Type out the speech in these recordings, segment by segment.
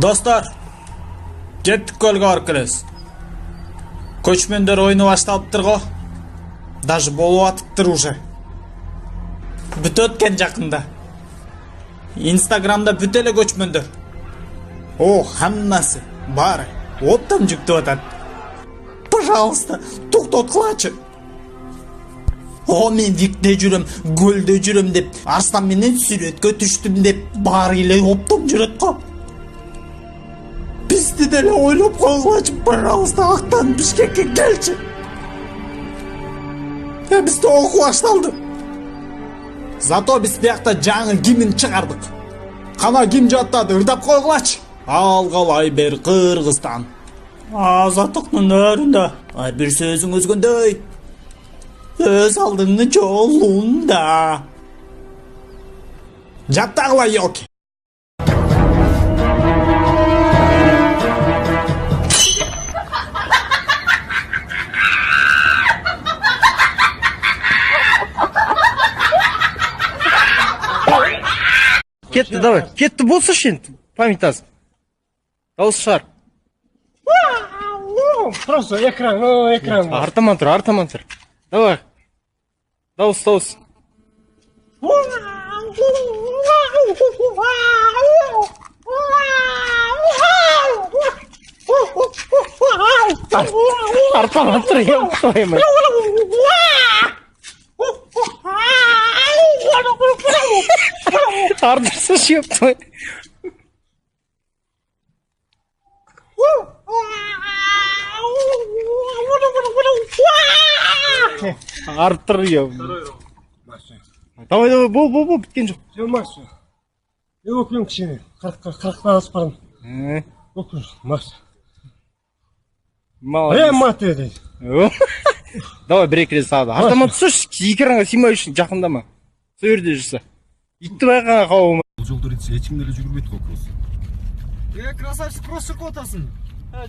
Dostlar, kettik ko'lga orqaliz. Ko'chmanlar o'yini boshlabdir go. Даже bo'layotibdir уже. Бүтөткен жакында. Instagramda бүтеле көчмөндөр. Хаммасы бары оптом жүктөп атат. Пожалуйста, токтоткылачы. Мен викте жүрөм, көлдө жүрөм деп, арстан менен сүрөткө түштүм деп, бары эле оптом жүрөт го. Бизди деле ойлоп койгулачы, пожалуйста, Актан Бишкекке келчи. Бизде окуу башталды. Зато биз биякта жаңы гимн чыгардык. Кана ким жаттады, ырдап койгулачы. Алгалай бер Кыргызстан. Азаттыктын өрүндө, ар бир сөзүң өзгөндөй. Өз алдыңны жолунда. Жаттагыла ёки. Кетті, давай. Кетті болса шен. Памятасын. Дауыс шығар. Просто экран. Артаман тұр. Давай. Дауыс. Артаман тұр, ем қоймай. Ардырсы шеп той. Артыр ем. Давай, бол, біткен жоқ. Макс. Өкілім кішіне. 40-дан асып бардым. Өкілім, Макс. Мат еді. Давай, бір екі рет сағады. Артаман түсірші, екранға симай үшін жақындама. Сол жерде жүрсі. Итті байқаңа қауымы. Бұл жолды ретсе ешкімдері жүгірмейді ғой кросс. Красавчик кросс жүріп отасың.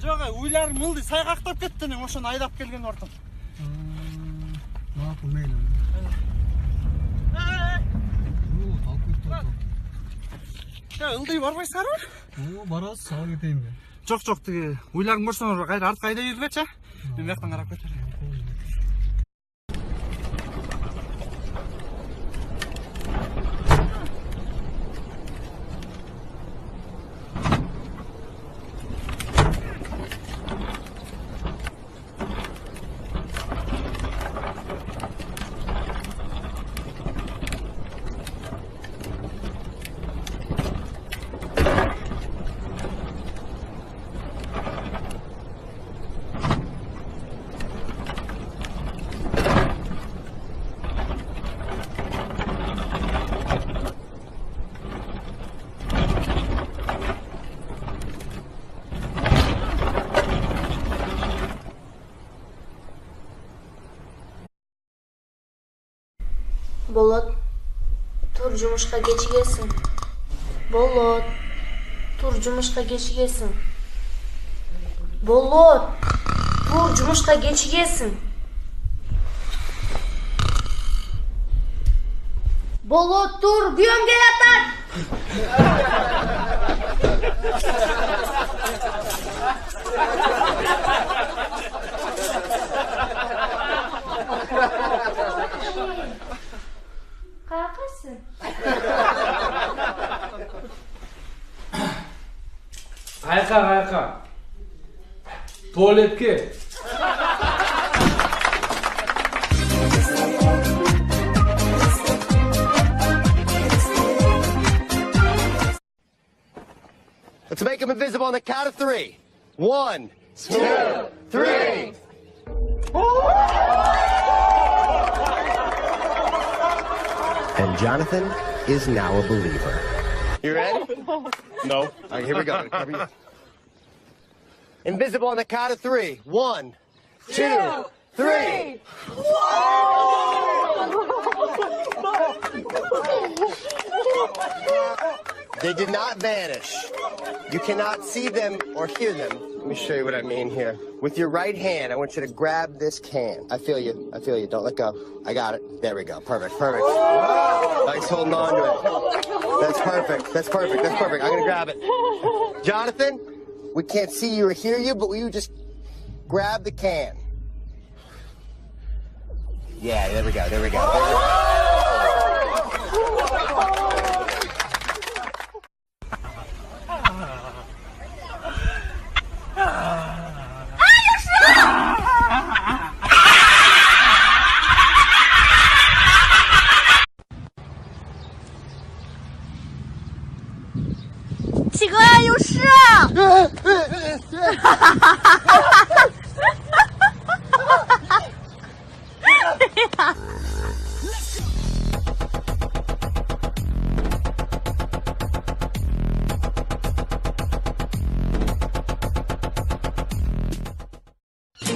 Жоқ, ойларым мылды сайғақтап кетті, ошаны айдап келген ортам. Мақыл мейлі. Ылдай барбайсыңар ма? Барасыз, саға кетейін бе? Жоқ, деге. Ойларың көрсің артқа айда ергілетші? Мен бияқтан қарап кетер. Болот, тур жумушка кечигесиң. Болот, тур жумушка кечигесиң. Болот, тур жумушка кечигесиң. Болот, тур, күйөөм келатат. Kakasın. Ayqa. Tuvaletga. Let's make him invisible on the count of 3. 1, 2, 3. And Jonathan is now a believer. You ready? No. All right, here we go. Invisible on the count of 3. 1, 2, 3. They did not vanish. You cannot see them or hear them. Let me show you what I mean here. With your right hand, I want you to grab this can. I feel you. I feel you. Don't let go. I got it. There we go. Perfect. Perfect. Mike's holding on to it. That's perfect. That's perfect. That's perfect. I'm going to grab it. Jonathan, we can't see you or hear you, but will you just grab the can? Yeah, there we go. There we go. There we go.企鹅呀，有事啊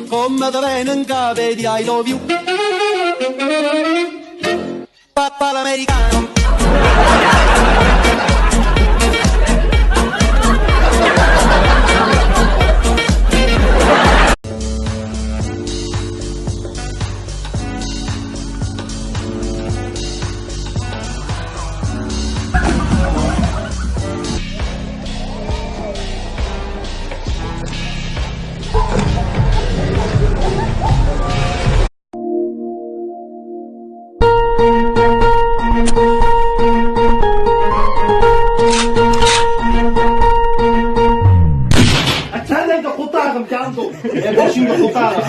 ！Come da venga, vedi I love you. Papà l'americano. Sen de kurtardım canım. Başımda kurtardım.